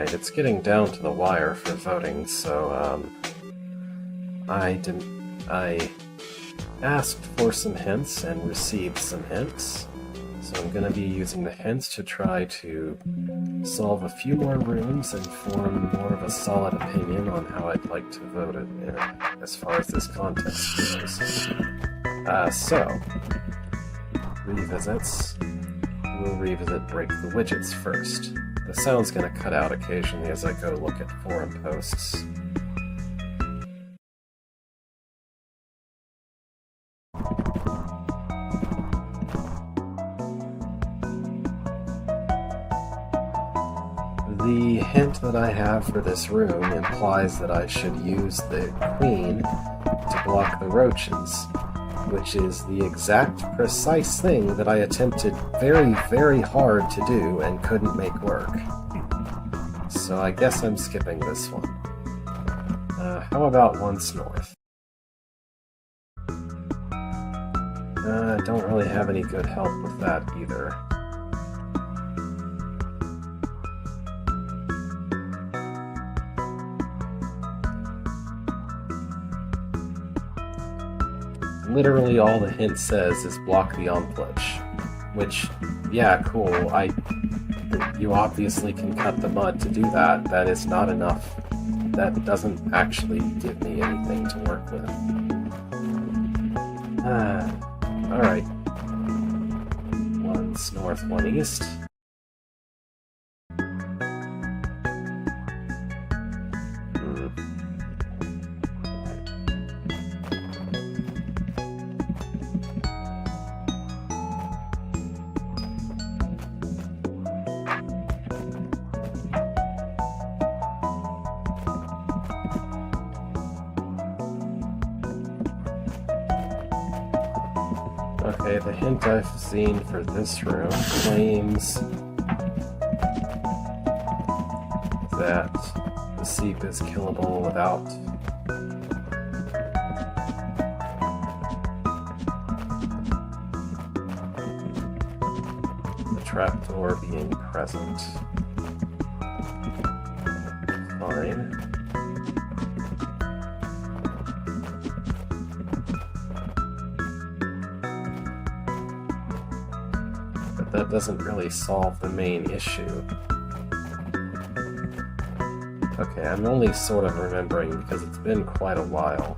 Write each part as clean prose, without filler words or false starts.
Alright, it's getting down to the wire for voting, so, I asked for some hints and received some hints, so I'm gonna be using the hints to try to solve a few more rooms and form more of a solid opinion on how I'd like to vote it as far as this contest goes. So, revisits. We'll revisit Break the Widgets first. The sound's gonna cut out occasionally as I go look at forum posts. The hint that I have for this room implies that I should use the queen to block the roaches, which is the exact precise thing that I attempted very, very hard to do and couldn't make work. So I guess I'm skipping this one. How about once north? I don't really have any good help with that either. Literally all the hint says is block the umplage, which, yeah, cool, you obviously can cut the mud to do that. That is not enough. That doesn't actually give me anything to work with. Alright. One's north, one east. Okay, the hint I've seen for this room claims that the seep is killable without the trapdoor being present. Fine. That doesn't really solve the main issue. Okay, I'm only sort of remembering because it's been quite a while.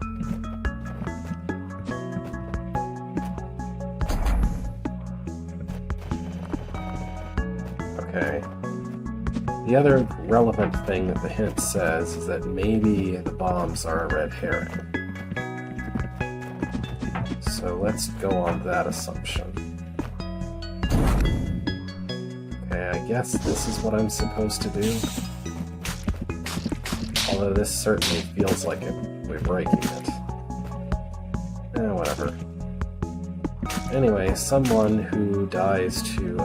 Okay. The other relevant thing that the hint says is that maybe the bombs are a red herring. So let's go on that assumption. I guess this is what I'm supposed to do. Although this certainly feels like we're breaking it. Whatever. Anyway, someone who dies to,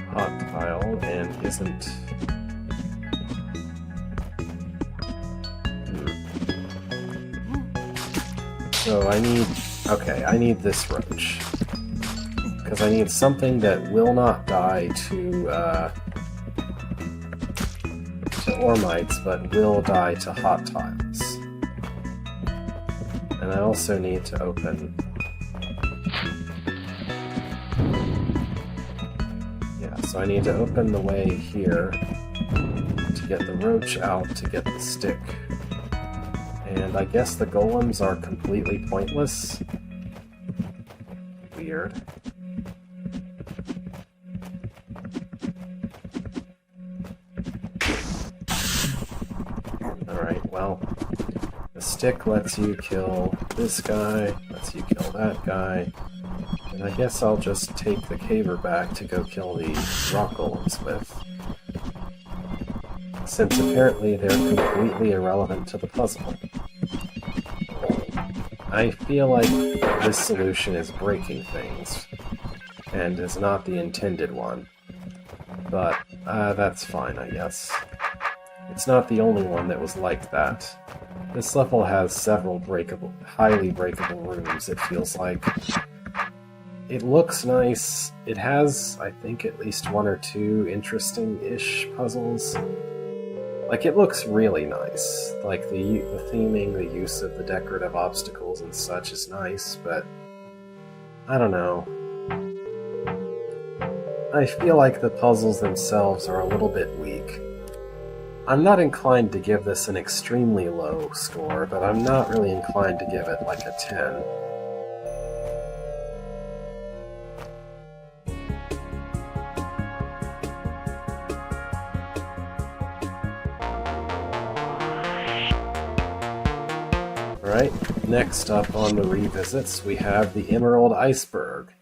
hot tile and isn't... So I need... Okay, I need this roach. Because I need something that will not die to ormites, but will die to hot tiles. And I also need to open... Yeah, so I need to open the way here to get the roach out to get the stick. And I guess the golems are completely pointless. Weird. Alright, well, the stick lets you kill this guy, lets you kill that guy, and I guess I'll just take the caver back to go kill the rock golems with. Since apparently they're completely irrelevant to the puzzle. I feel like this solution is breaking things, and is not the intended one. But, that's fine, I guess. It's not the only one that was like that. This level has several highly breakable rooms, it feels like. it looks nice. It has, I think, at least one or two interesting-ish puzzles. Like, it looks really nice. Like, the theming, the use of the decorative obstacles and such is nice, but I don't know. I feel like the puzzles themselves are a little bit weak. I'm not inclined to give this an extremely low score, but I'm not really inclined to give it like a 10. Alright, next up on the revisits we have the Emerald Iceberg,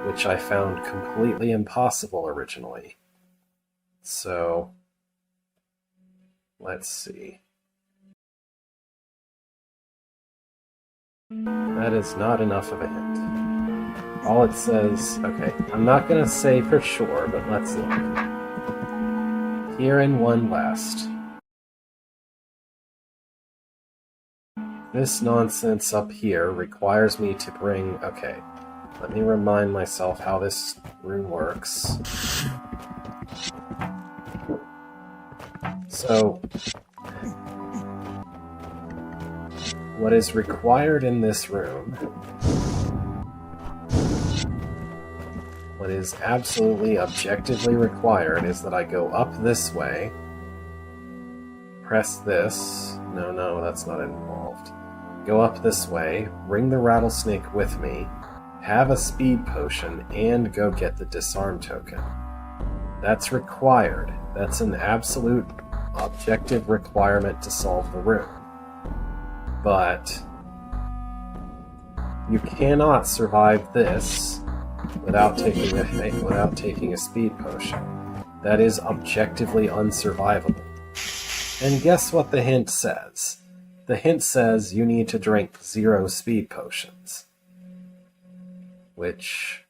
which I found completely impossible originally. So, let's see. That is not enough of a hint. All it says, okay, I'm not going to say for sure, but let's look. Here in one last. This nonsense up here requires me to bring... Okay, let me remind myself how this room works. So, what is required in this room, what is absolutely objectively required, is that I go up this way, press this, no, that's not involved, go up this way, bring the rattlesnake with me, have a speed potion, and go get the disarm token. That's required. That's an absolute objective requirement to solve the room. But you cannot survive this without taking a speed potion. That is objectively unsurvivable. And guess what the hint says? The hint says you need to drink 0 speed potions. Which...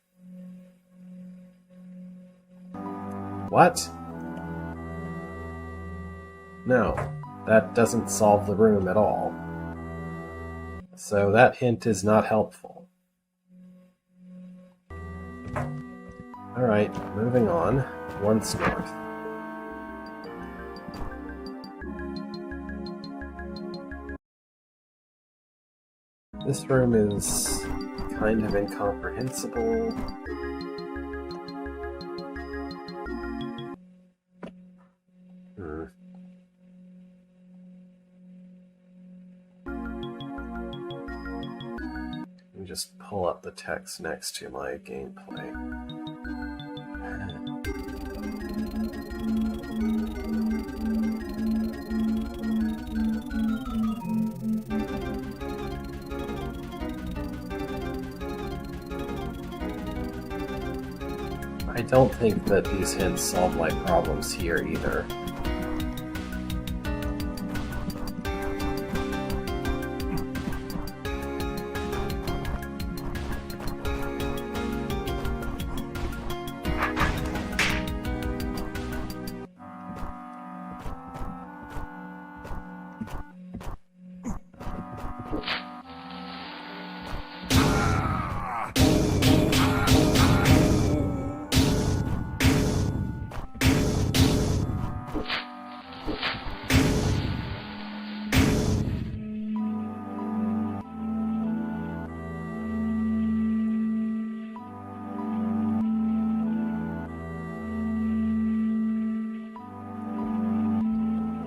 What? No, that doesn't solve the room at all. So that hint is not helpful. Alright, moving on. Once north. This room is kind of incomprehensible. Let me just pull up the text next to my gameplay. I don't think that these hints solve my problems here either.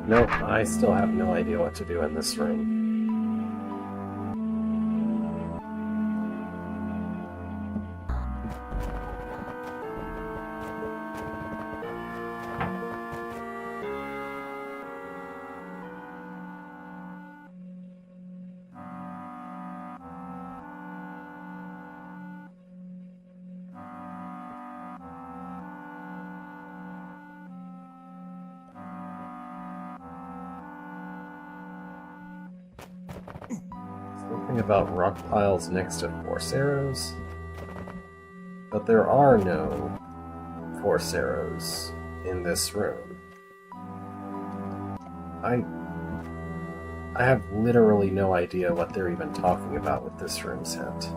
Nope, I still have no idea what to do in this room. Something about rock piles next to force arrows? But there are no force arrows in this room. I have literally no idea what they're even talking about with this room's hint.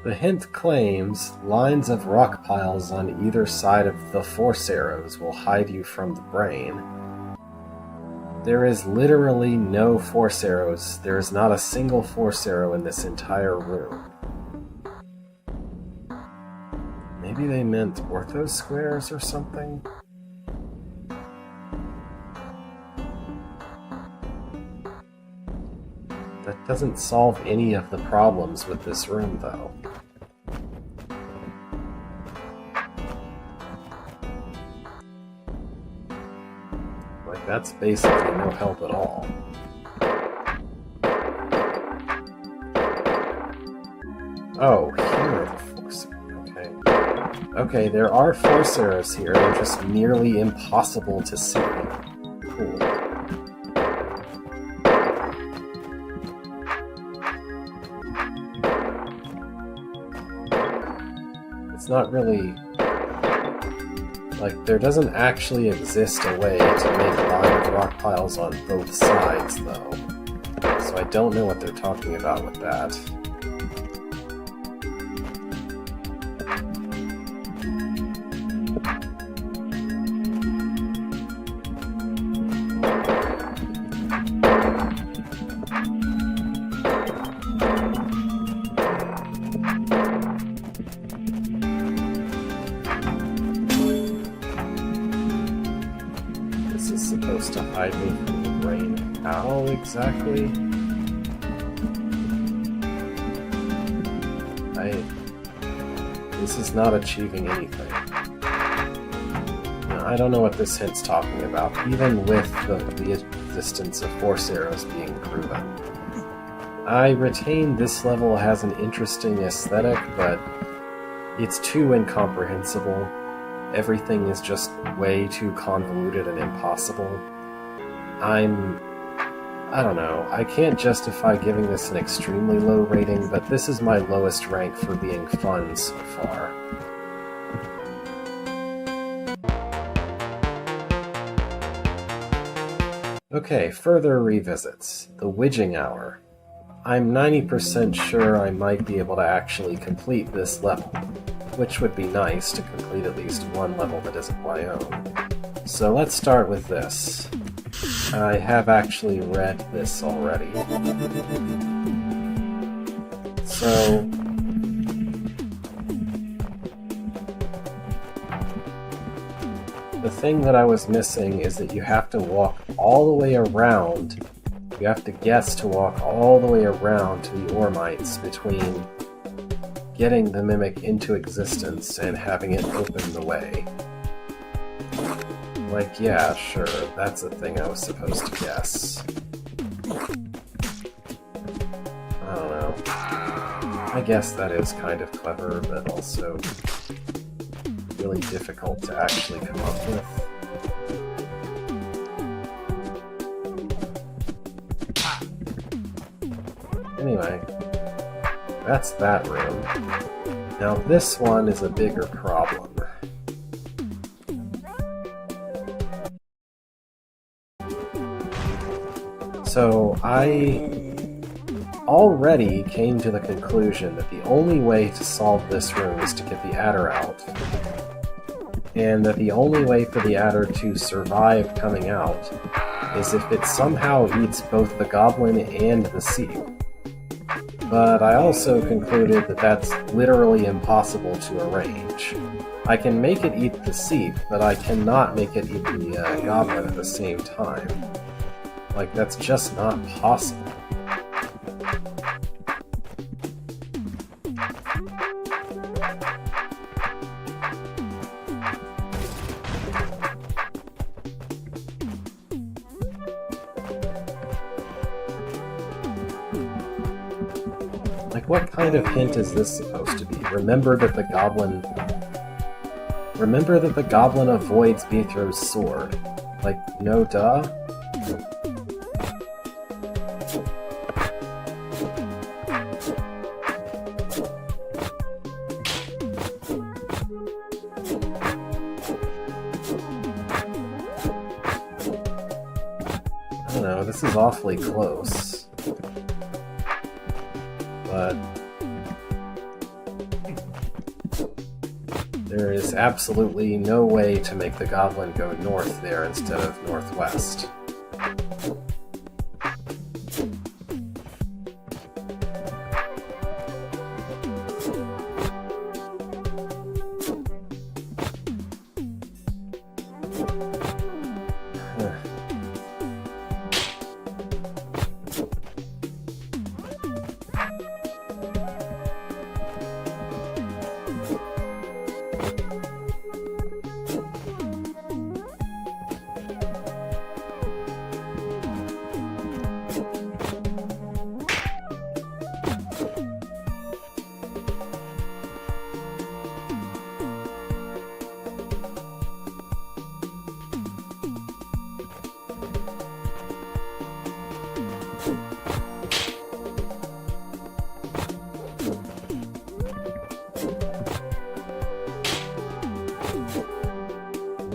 The hint claims lines of rock piles on either side of the force arrows will hide you from the brain. There is literally no force arrows. There is not a single force arrow in this entire room. Maybe they meant ortho squares or something? That doesn't solve any of the problems with this room, though. Like, that's basically no help at all. Oh, here are the force arrows. Okay. Okay, there are force arrows here. They're just nearly impossible to see. Cool. It's not really... like, there doesn't actually exist a way to make a line of rock piles on both sides, though. So I don't know what they're talking about with that. Supposed to hide me from the brain. How exactly? This is not achieving anything. Now, I don't know what this hint's talking about, even with the existence of force arrows being proven. I retain this level has an interesting aesthetic, but it's too incomprehensible. Everything is just way too convoluted and impossible. I don't know. I can't justify giving this an extremely low rating, but this is my lowest rank for being fun so far. Okay, further revisits. The Widgeing Hour. I'm 90% sure I might be able to actually complete this level, which would be nice to complete at least one level that isn't my own. So let's start with this. I have actually read this already. So... the thing that I was missing is that you have to walk all the way around. You have to guess to walk all the way around to the Ormites between getting the Mimic into existence and having it open the way. Like, yeah, sure, that's the thing I was supposed to guess. I don't know. I guess that is kind of clever, but also really difficult to actually come up with. Anyway, that's that room. Now this one is a bigger problem. So I already came to the conclusion that the only way to solve this room is to get the adder out. And that the only way for the adder to survive coming out is if it somehow eats both the goblin and the seep. But I also concluded that that's literally impossible to arrange. I can make it eat the seep, but I cannot make it eat the goblin at the same time. Like, that's just not possible. Like, what kind of hint is this supposed to be? Remember that the goblin avoids Beethro's sword. Like, no duh? I don't know, this is awfully close. But There is absolutely no way to make the goblin go north there instead of northwest.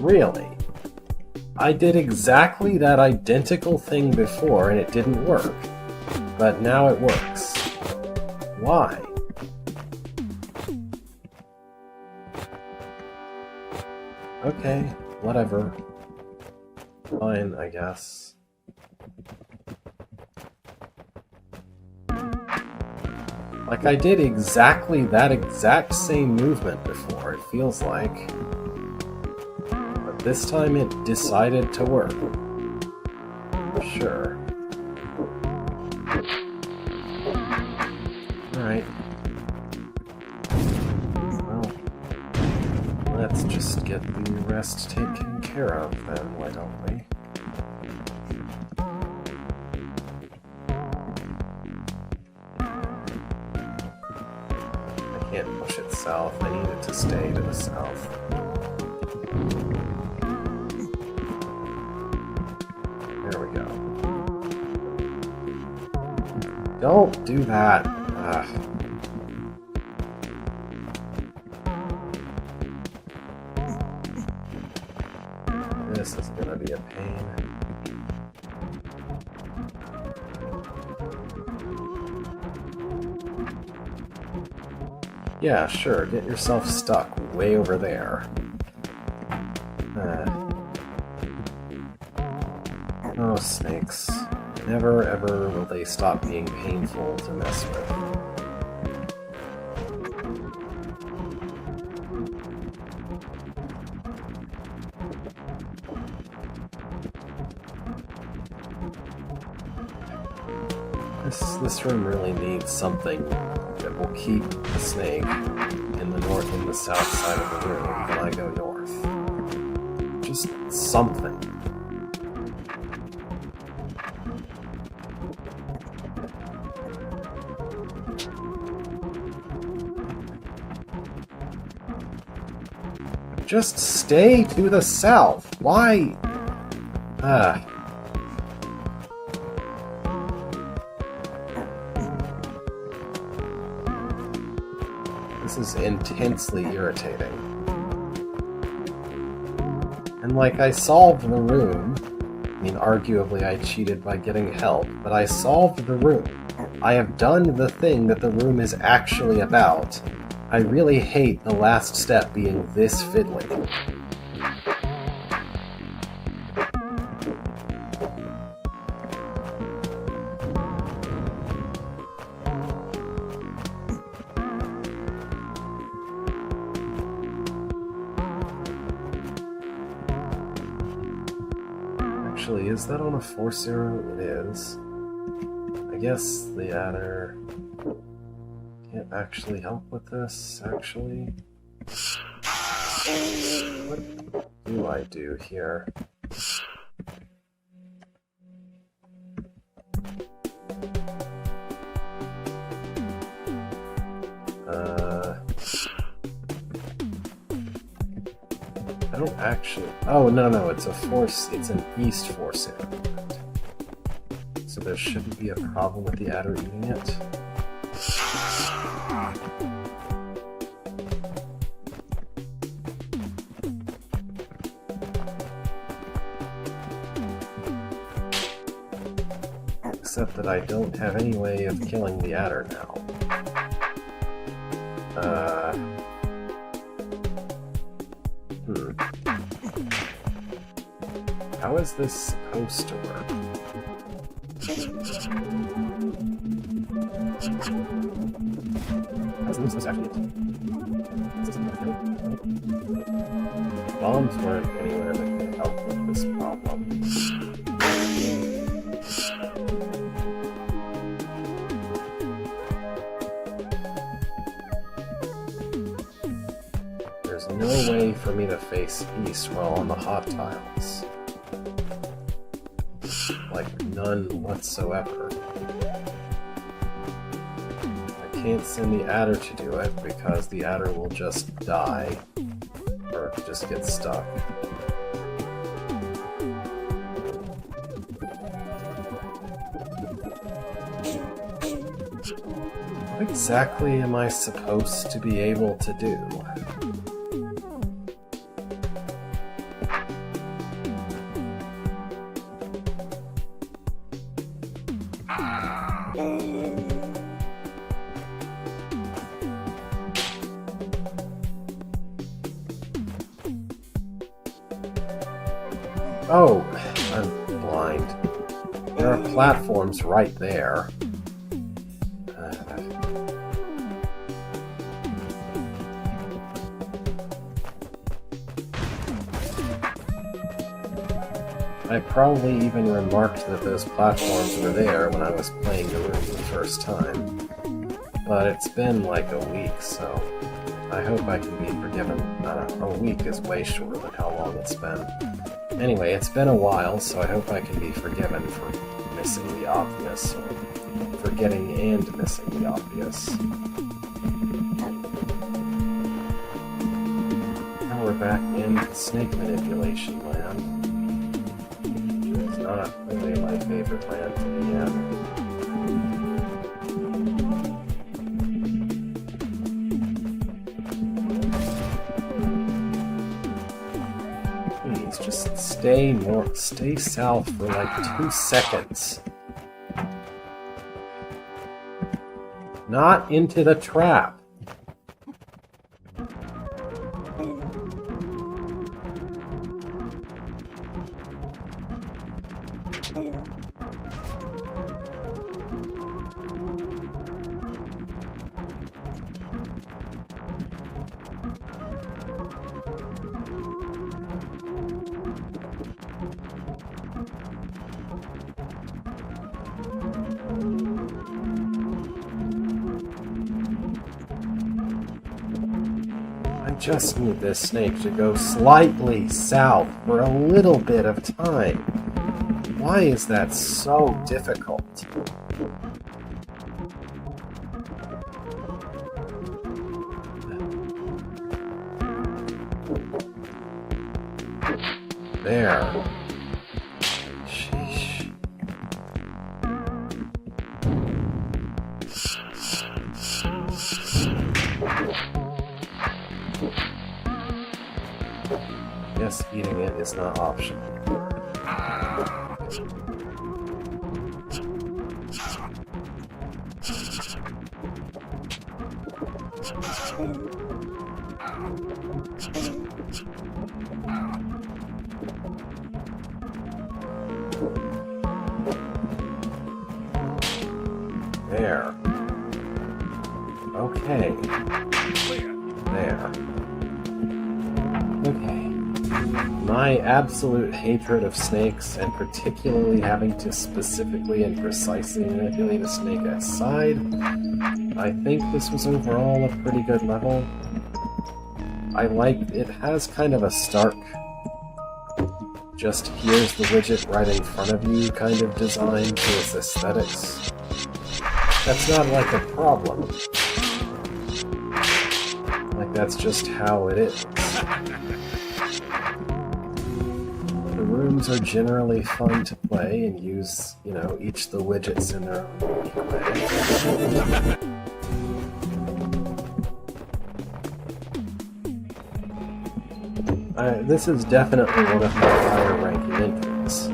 Really? I did exactly that identical thing before and it didn't work. But now it works. Why? Okay, whatever. Fine, I guess. Like, I did exactly that exact same movement before, it feels like. But this time it decided to work. Sure. Alright. Well, let's just get the rest taken care of then, why don't we? I can't push it south, I need it to stay to the south. There we go. Don't do that! Ugh. This is gonna be a pain. Yeah, sure, get yourself stuck way over there. Oh, snakes. Never ever will they stop being painful to mess with. This room really needs something that will keep the snake in the north and the south side of the room when I go north. Just something. Just stay to the south. Why? This is intensely irritating. And like, I solved the room. I mean, arguably I cheated by getting help, but I solved the room. I have done the thing that the room is actually about. I really hate the last step being this fiddly. Actually, is that on a force arrow? It is. I guess the adder can't actually help with this, actually. What do I do here? I don't actually... Oh, no, it's a force... It's an east force arrow. So there shouldn't be a problem with the adder eating it. Except that I don't have any way of killing the adder now. How is this supposed to work? How's this actually? Bombs weren't anywhere that could help with this problem. There's no way for me to face east while on the hot tiles. Like, none whatsoever. I can't send the adder to do it because the adder will just die or just get stuck. What exactly am I supposed to be able to do? Oh, I'm blind. There are platforms right there. I probably even remarked that those platforms were there when I was playing the room the first time. But it's been like a week, so I hope I can be forgiven. A week is way shorter than how long it's been. Anyway, it's been a while, so I hope I can be forgiven for missing the obvious, or forgetting and missing the obvious. Now we're back in snake manipulation land. It's not really my favorite land to be in. Just stay south for like 2 seconds. Not into the trap. I just need this snake to go slightly south for a little bit of time. Why is that so difficult? There. Sheesh. Yes, eating it is not optional. There. Okay. There. Okay. My absolute hatred of snakes, and particularly having to specifically and precisely manipulate a snake aside, I think this was overall a pretty good level. I like it has kind of a stark, just here's the widget right in front of you kind of design to its aesthetics. That's not like a problem. Like, that's just how it is. The rooms are generally fun to play and use, you know, each the widgets in their own unique way. This is definitely one of my higher ranking entries.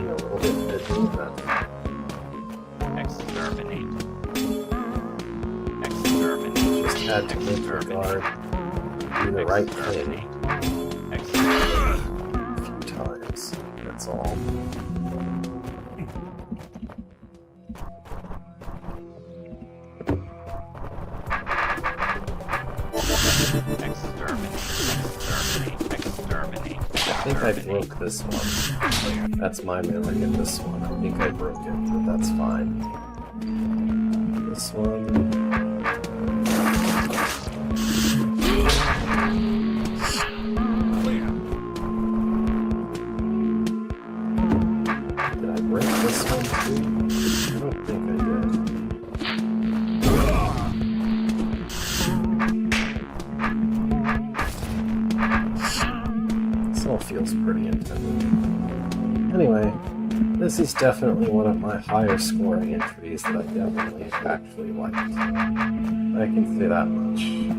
being a little bit busy, but Exterminate. just had to make the guard do the right thing a few times. That's all. Exterminate. I think I broke this one. That's my memory of this one. I think I broke it, but that's fine. This one. Did I break this one too? I don't think I did. This all feels pretty intimidating. Anyway, this is definitely one of my higher scoring entries that I definitely actually liked. I can say that much.